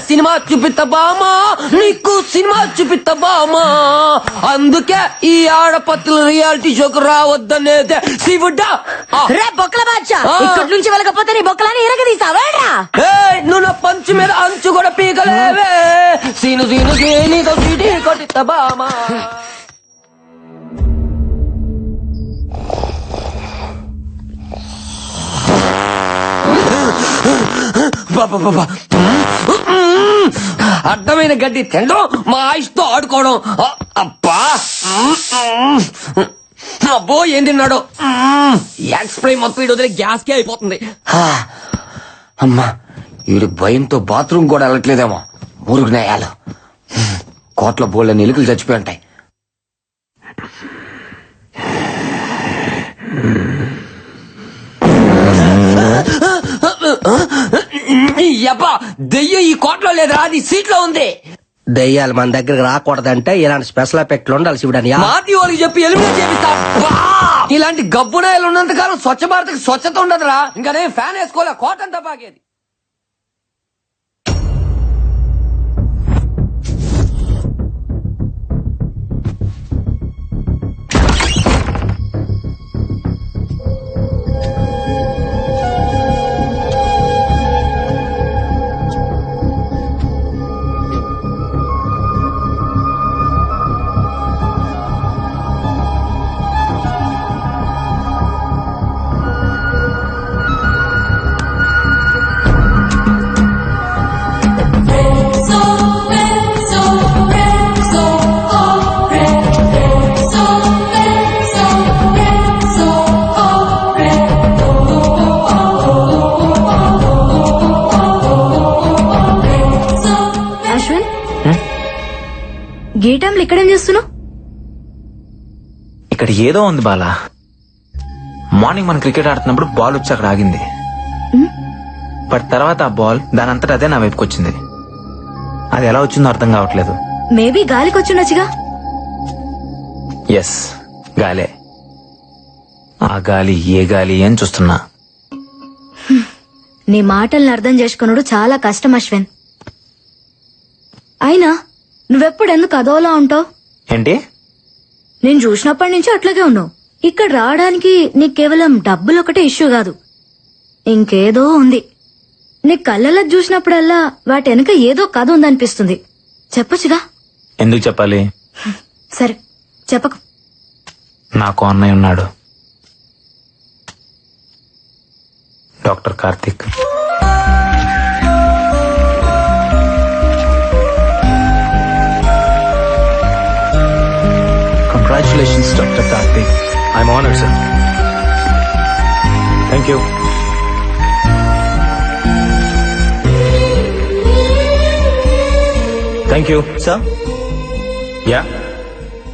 Cinema చూపిస్తా బామా, నీకు సినిమా చూపిస్తా బామా. అందుకే ఈ ఆడపత్తుల రియాలిటీ షోకు రావద్దనేదే శివుడా. రే బొక్కల బాద్షా, ఇక్కడి నుంచి వెళ్ళకపోతే నీ బొక్కలని ఇరగదీసావేరా? నువ్వు నా పంచు మీద అంచు కూడా పీకలేవే. సీను సీను నీతో సీటీ కొట్టిస్తా బామా. బాబా అడ్డమైన గడ్డి తినడం, మా ఆయుష్తో ఆడుకోవడం. అబ్బా అబ్బో ఏం తిన్నాడు. ఎక్స్ప్రై మొత్తం వీడు వదిలే గ్యాస్ కే అయిపోతుంది. అమ్మా వీడు భయంతో బాత్రూమ్ కూడా వెళ్ళట్లేదేమో. మురుగు నేయాలు కోట్ల బోళ్ళ ఎలుకలు చచ్చిపోయి ఉంటాయి. యబ్బా దెయ్యం ఈ కోట్లో లేదురా, అది సీట్లో ఉంది. దయ్యాలు మన దగ్గరకు రాకూడదంటే ఇలాంటి స్పెషల్ ఎఫెక్ట్లు ఉండాలి శివుడని. మాటి వాళ్ళకి చెప్పి ఎలిమినేట్ చేపిస్తా. ఇలాంటి గబ్బునాయలు ఉన్నంత కాలం స్వచ్ఛ భారత్ స్వచ్ఛత ఉండదురా. ఇంకా నేను ఫ్యాన్ వేసుకోలే, కోటంతా బాగేది. గీటంలు ఇక్కడేం చేస్తున్నావు? ఇక్కడ ఏదో ఉంది బాలా. మార్నింగ్ మనం క్రికెట్ ఆడుతున్నప్పుడు బాల్ వచ్చి అక్కడ ఆగింది. బట్ తర్వాత ఆ బాల్ దాని అంతటా అదే నా వైపుకి వచ్చింది. అది ఎలా వచ్చిందో అర్థం కావట్లేదు. మేబీ గాలికి వచ్చిండొచ్చుగా. ఎస్, గాలే. ఆ గాలి ఏ గాలి అని చూస్తున్నా. నీ మాటల్ని అర్థం చేసుకున్నాడు చాలా కష్టం అశ్విన్. అయినా నువ్వెప్పుడు ఎందుకు అదోలా ఉంటావు? ఏంటి? నేను చూసినప్పటి నుంచి అట్లాగే ఉన్నావు. ఇక్కడ రావడానికి నీకు కేవలం డబ్బులు ఒకటే ఇష్యూ కాదు, ఇంకేదో ఉంది. నీ కళ్ళల్లో చూసినప్పుడల్లా వాటి వెనక ఏదో కథ ఉందనిపిస్తుంది. చెప్పొచ్చుగా. ఎందుకు చెప్పాలి? సరే చెప్పకు. నాకు అన్నయ్య ఉన్నాడు, doctor Karthik. Congratulations, Dr. Karthik. I'm honored, sir. Thank you. Thank you. Sir, Yeah?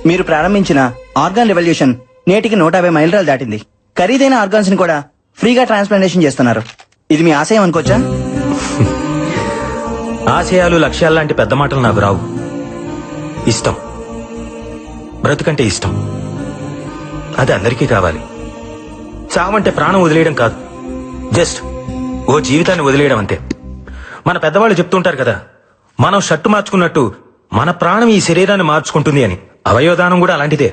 మీరు ప్రారంభించిన ఆర్గాన్ రెవల్యూషన్ నేటికి 150 మైలురాలు దాటింది. ఖరీదైన ఆర్గాన్స్ ని కూడా ఫ్రీగా ట్రాన్స్ప్లాంటేషన్ చేస్తున్నారు. ఇది మీ ఆశయం అనుకోవచ్చా? ఆశయాలు, లక్ష్యాలు లాంటి పెద్ద మాటలు నాకు రావు. ఇష్టం, బ్రతుకంటే ఇష్టం. అది అందరికీ కావాలి. చావంటే ప్రాణం వదిలేయడం కాదు, జస్ట్ ఓ జీవితాన్ని వదిలేయడం అంతే. మన పెద్దవాళ్ళు చెప్తుంటారు కదా, మనం షర్టు మార్చుకున్నట్టు మన ప్రాణం ఈ శరీరాన్ని మార్చుకుంటుంది అని. అవయవదానం కూడా అలాంటిదే.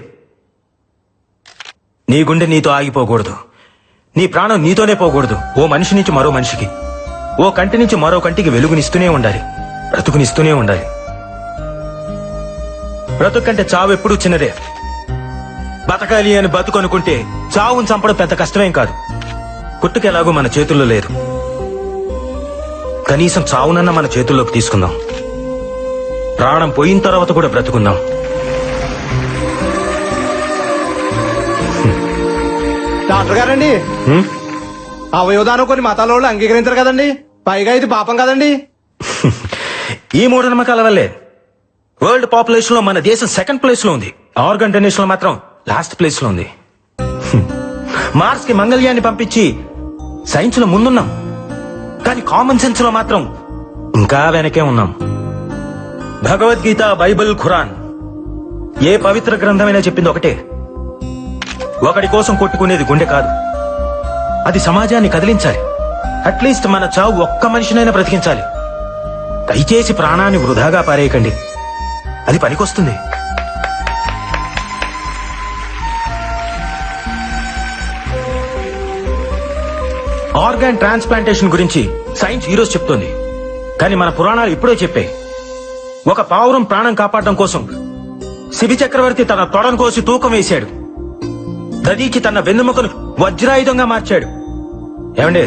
నీ గుండె నీతో ఆగిపోకూడదు, నీ ప్రాణం నీతోనే పోకూడదు. ఓ మనిషి నుంచి మరో మనిషికి, ఓ కంటి నుంచి మరో కంటికి వెలుగునిస్తూనే ఉండాలి, బ్రతుకునిస్తూనే ఉండాలి. బ్రతుకంటే చావు ఎప్పుడూ చిన్నదే. బతకాలి అని బతుకనుకుంటే చావును చంపడం పెద్ద కష్టమేం కాదు. పుట్టుకెలాగూ మన చేతుల్లో లేదు, కనీసం చావునన్న మన చేతుల్లోకి తీసుకుందాం. ప్రాణం పోయిన తర్వాత కూడా బ్రతుకుందాం. డాక్టర్ గారండి, అవయవదానం కొన్ని మతాల వాళ్ళు అంగీకరించారు కదండి, పైగా ఇది పాపం కదండి. ఈ మూఢనమ్మకాల వల్లే వరల్డ్ పాపులేషన్ లో మన దేశం సెకండ్ ప్లేస్ లో ఉంది. ఆర్గన్ డొనేషన్ లో మాత్రం లాస్ట్ ప్లేస్ లో ఉంది. మార్స్ కి మంగళ్యాన్ని పంపించి సైన్స్ లో ముందున్నాం, కానీ కామన్ సెన్స్ లో మాత్రం ఇంకా వెనకే ఉన్నాం. భగవద్గీత, బైబిల్, ఖురాన్ ఏ పవిత్ర గ్రంథమైనా చెప్పింది ఒకటే, ఒకడి కోసం కొట్టుకునేది గుండె కాదు, అది సమాజాన్ని కదిలించాలి. అట్లీస్ట్ మన చావు ఒక్క మనిషినైనా బ్రతికించాలి. దయచేసి ప్రాణాన్ని వృధాగా పారేయకండి, అది పనికొస్తుంది. ఆర్గాన్ ట్రాన్స్ప్లాంటేషన్ గురించి సైన్స్ ఈ రోజు చెప్తోంది, కానీ మన పురాణాలు ఇప్పుడే చెప్పాయి. ఒక పావురం ప్రాణం కాపాడడం కోసం శిబి చక్రవర్తి తన తొడను కోసి తూకం వేశాడు. దదీచి తన వెన్నెముకను వజ్రాయుధంగా మార్చాడు. ఏమండి,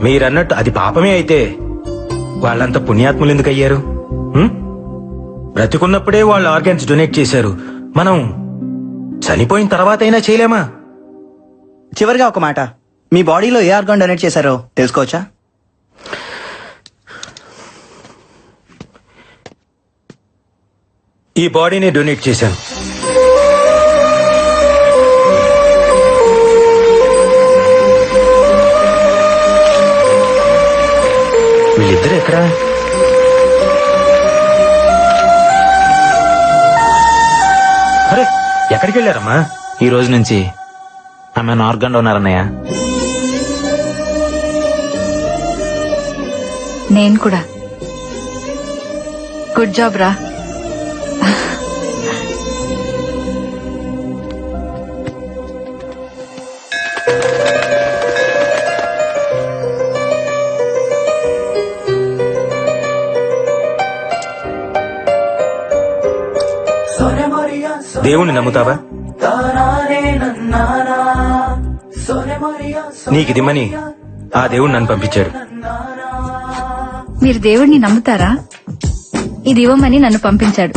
మీరన్నట్టు అది పాపమే అయితే వాళ్ళంత పుణ్యాత్ములు ఎందుకు అయ్యారు? బ్రతికున్నప్పుడే వాళ్ళు ఆర్గాన్స్ డొనేట్ చేశారు, మనం చనిపోయిన తర్వాత అయినా చేయలేమా? చివరిగా ఒక మాట, మీ బాడీలో ఏ ఆర్గాన్ డొనేట్ చేశారో తెలుసుకోవచ్చా? ఈ బాడీని డొనేట్ చేశాను. వీళ్ళిద్దరు ఎక్కడా? అరే, ఎక్కడికి వెళ్ళారమ్మా? ఈ రోజు నుంచి ఆమె ఆర్గాన్ డోనర్ అన్నయ్య. నేను కూడా. గుడ్ జాబ్ రా. దేవుణ్ణి నమ్ముతావా? నీకిదిమ్మని ఆ దేవుడు నన్ను పంపించాడు. మీరు దేవుడిని నమ్ముతారా? ఇది ఇవ్వమని నన్ను పంపించాడు.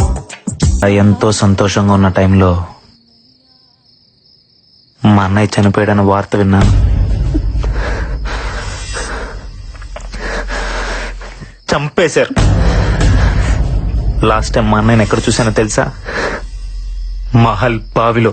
ఎంతో సంతోషంగా ఉన్న టైంలో మా అన్నయ్య చనిపోయాడన్న వార్త విన్నాను. చంపేశారు. లాస్ట్ టైం మా అన్నయ్యని ఎక్కడ చూశానో తెలుసా? మహల్ బావిలో.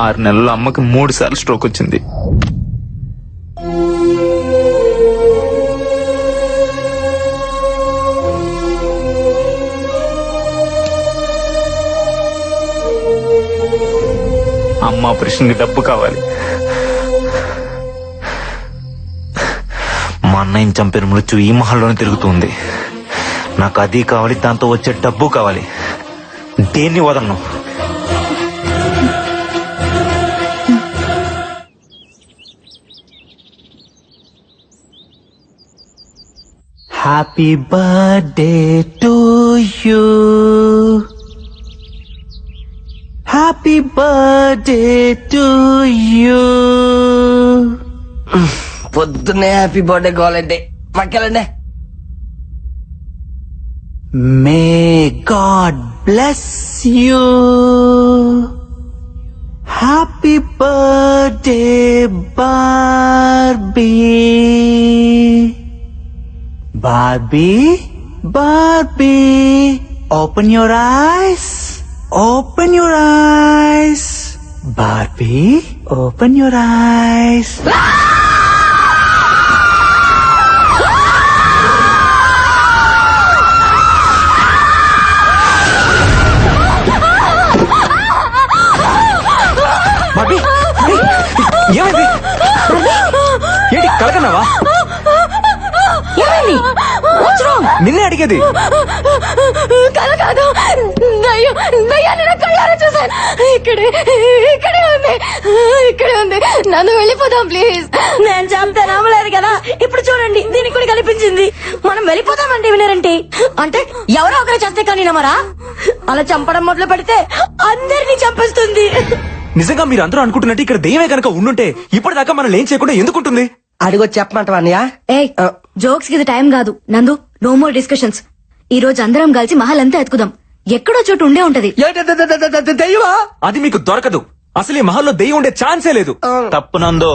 ఆరు నెలల్లో అమ్మకి 3 సార్లు స్ట్రోక్ వచ్చింది. అమ్మ ఆపరేషన్ కి డబ్బు కావాలి. మా అన్నయ్యని చంపిన మృత్యు ఈ మహల్లోనే తిరుగుతుంది. నాకు అది కావాలి, దాంతో వచ్చే డబ్బు కావాలి. దేన్ని వదలను. Happy birthday to you. Happy birthday to you. పొద్దున్నే హ్యాపీ బర్త్డే కావాలంటే పక్కెళ్ళండి. May God bless you. Happy birthday, Barbie. Barbie, Barbie, open your eyes. Open your eyes. Barbie, open your eyes. Barbie! కలకన్నావా? ఏమైంది? What's wrong? నిన్నే అడిగేది. కల కాదు, దయ్యం, దయ్యాన్ని నా కళ్ళారా చూశాను. ఇక్కడే ఉంది. నన్ను వెళ్ళిపోదాం ప్లీజ్. నేను చంపితే నమ్మలేదు కదా, ఇప్పుడు చూడండి దీనికి కూడా కనిపించింది. మనం వెళ్ళిపోదామంటే వినరంటే, అంటే ఎవరో ఒకరు చస్తే కానీ నమ్మరా? అలా చంపడం మొదలు పెడితే అందరినీ చంపేస్తుంది. నిజంగా మీరు అందరూ అనుకుంటున్నట్టు ఇక్కడ దెయ్యమే కనుక ఉండుంటే ఇప్పటిదాకా మనం ఏం చేయకుండా ఎందుకుంటుంది? అడిగొచ్చి చెప్పమంటావా అన్నయ్య? ఏయ్, జోక్స్ కి ఇది టైం కాదు. నందు, నో మోర్ డిస్కషన్స్. ఈ రోజు అందరం కలిసి మహల్ అంతా ఎత్తుకుదాం. ఎక్కడో చోటు ఉండే ఉంటది. దయ్యమా? అది మీకు దొరకదు. అసలు ఈ మహల్లో దెయ్యం ఉండే ఛాన్సే లేదు. తప్పు నందో,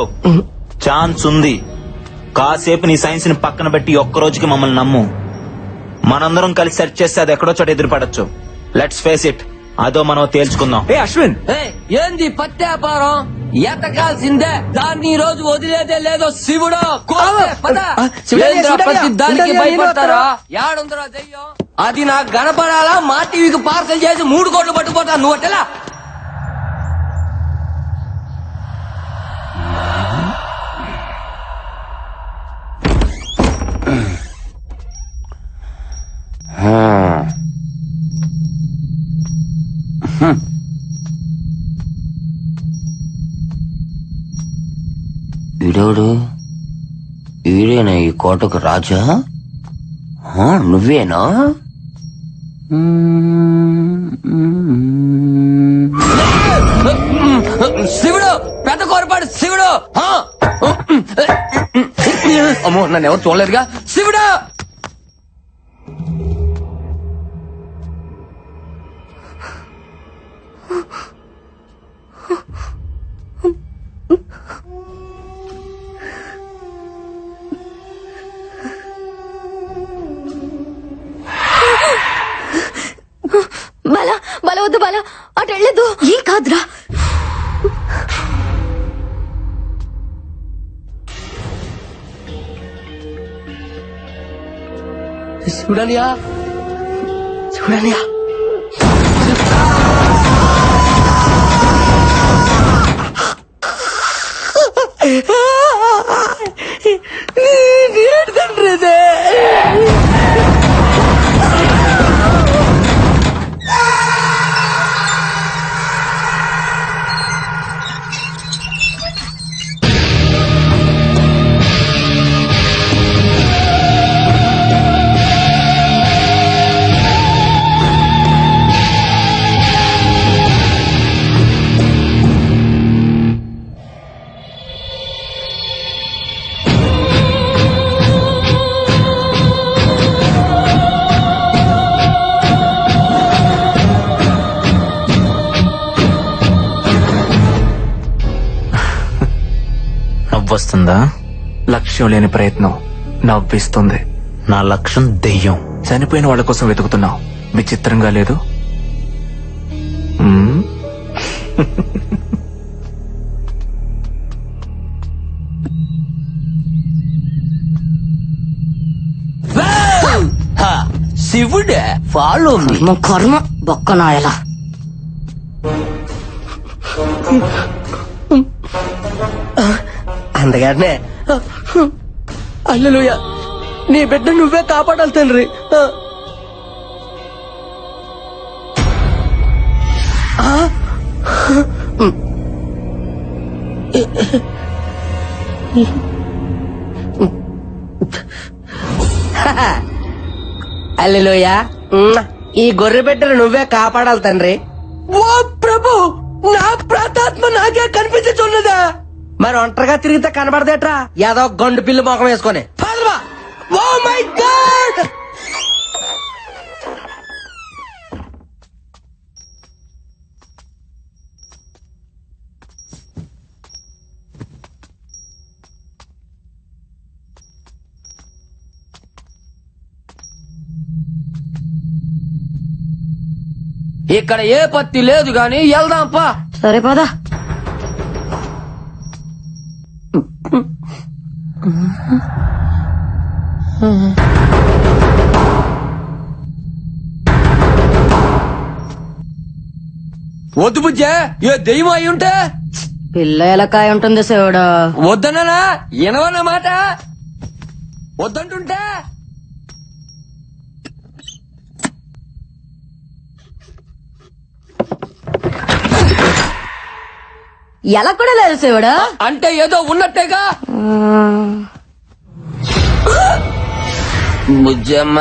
ఛాన్స్ ఉంది. కాసేపు నీ సైన్స్ ని పక్కన పెట్టి ఒక్క రోజుకి మమ్మల్ని నమ్ము. మనందరం కలిసి సెర్చ్ చేస్తే అది ఎక్కడో చోట ఎదురుపడచ్చు. లెట్స్ ఫేస్ ఇట్, అదో మనం తేల్చుకుందాం. ఏ అశ్విన్, ఏంది పత్యాపారం? ఎతకాల్సిందే, దాన్ని ఈ రోజు వదిలేదే లేదో శివుడు. కోసే, పద. ఏంద్రా ప్రతి దానికి భయపడతారా? యాడుందరా దెయ్యం? అది నాకు కనపడాలా? మా టీవీకి పార్సల్ చేసి 3 కోట్లు పట్టుకుపోతా. నువ్వు అట్టెలా? వీడోడు వీడేనా ఈ కోటకు రాజా? నువ్వేనా? శివుడు, పెద్ద కోరపాడు శివుడు. అమ్మో, నన్ను ఎవరు చూడలేదుగా. శివుడు! బల వద్దు, బల అటు వెళ్ళదు. ఏం కాదురా. శివుడనియా, శివుడనియా. నవ్వొస్తుందా? లక్ష్యం లేని ప్రయత్నం నవ్విస్తుంది. నా లక్ష్యం దెయ్యం. చనిపోయిన వాళ్ళ కోసం వెతుకుతున్నావు. విచిత్రంగా లేదు? శివుడే, ఫాలో మీ. కర్మ బొక్కనాయలా. అందగానే అల్లెలుయా, నీ బిడ్డ నువ్వే కాపాడాలి తండ్రి. అల్లెలుయా, ఈ గొర్రె బిడ్డను నువ్వే కాపాడాలి తండ్రి. ఓ ప్రభు, నా ప్రాతాత్మ నాకే కనిపించున్నదా? మరి ఒంటరిగా తిరిగితే కనబడదేట్రా? ఏదో గండు పిల్లి మొఖం వేసుకొని. Oh my god! ఇక్కడ ఏ పత్తి లేదు గాని వెళ్దాంపా. సరే పదా. వద్దు బుజ్జే, ఏ దెయ్యం అయి ఉంటే. పిల్ల ఎలకాయ ఉంటుంది శివుడు. వద్దన్నా ఎనవన్న మాట వద్దంటుంటే ఎలా కూడా లేదు శివుడు. అంటే ఏదో ఉన్నట్టేగా. బుజ్జమ్మ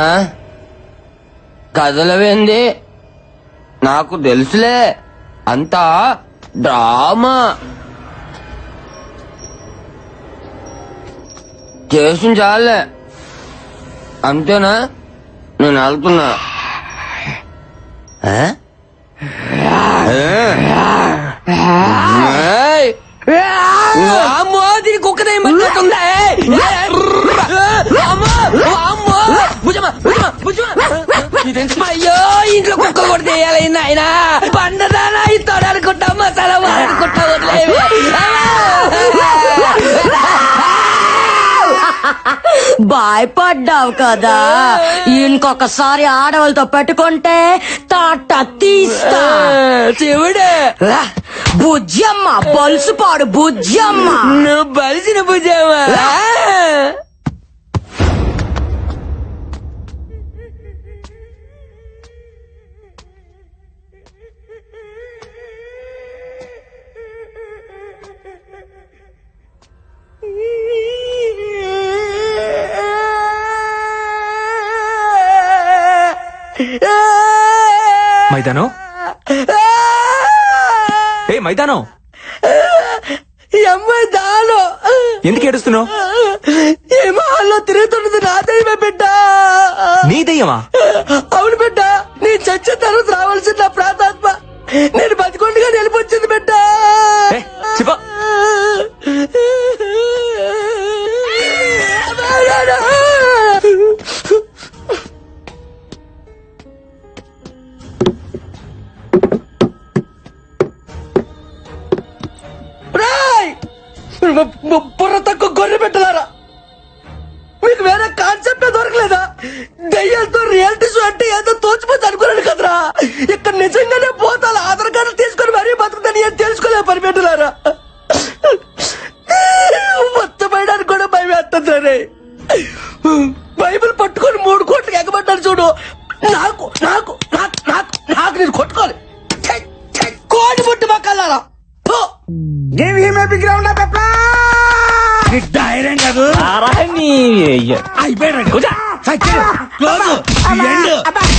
కదలవేంది? నాకు తెలుసులే అంతా డ్రామా చేసిన చాలే. అంతేనా? నేను వెళ్తున్నా. అమ్మో దీని కుక్కదే మర్చిపోతుందా? అయ్యో ఇంట్లో కుక్క కూడా చేయాలి నాయన. పండదానా ఇస్తాడు అనుకుంటా, మసాలా అనుకుంటా వదిలేవి. భయపడ్డావు కదా, ఇంకొకసారి ఆడవాళ్ళతో పెట్టుకుంటే తాట తీస్తా. శివుడు బుజ్జమ్మ బొలుసుపాడు బుజ్జమ్మ. నువ్వు బలిసిన బుజ్జమ్మ. మైదానం ఏ మైదానం అమ్మాయి దాలో ఎందుకు ఏడుస్తున్నావు? ఏమో హాల్లో తిరుగుతున్నది నా దైవమే బిడ్డ. నీ దయ్యమా? అవును బిడ్డ, నీ చచ్చిన తర్వాత రావాల్సిన నా ప్రాతాత్మ నేను బతికొండగా నిలిపొచ్చింది బిడ్డ. ఏ, చెప్ప. బుర్ర తక్కువ గొర్రె పెట్టలారా, మీకు వేరే కాన్సెప్ట్ దొరకలేదా? దయ్యాలతో రియాలిటీ షో అంటే ఏదో తోచిపోతే అనుకున్నాను కదరా. ఇక్కడ నిజంగానే పోతాల ఆధార్ కార్డు తీసుకొని మరీ బతుకుతాను ఏం తెలుసుకోలే పని పెట్టలారా. మొత్తం పడడానికి కూడా భయం వేస్తుంది సరే. బైబిల్ పట్టుకొని 3 కోట్లకి ఎగబడ్డాను చూడు. నాకు నాకు నాకు నాకు నాకు నేను కొట్టుకోవాలి. కోడి పుట్టి మక్కలారా ధైర్యం కాదు. అయిపోయాడు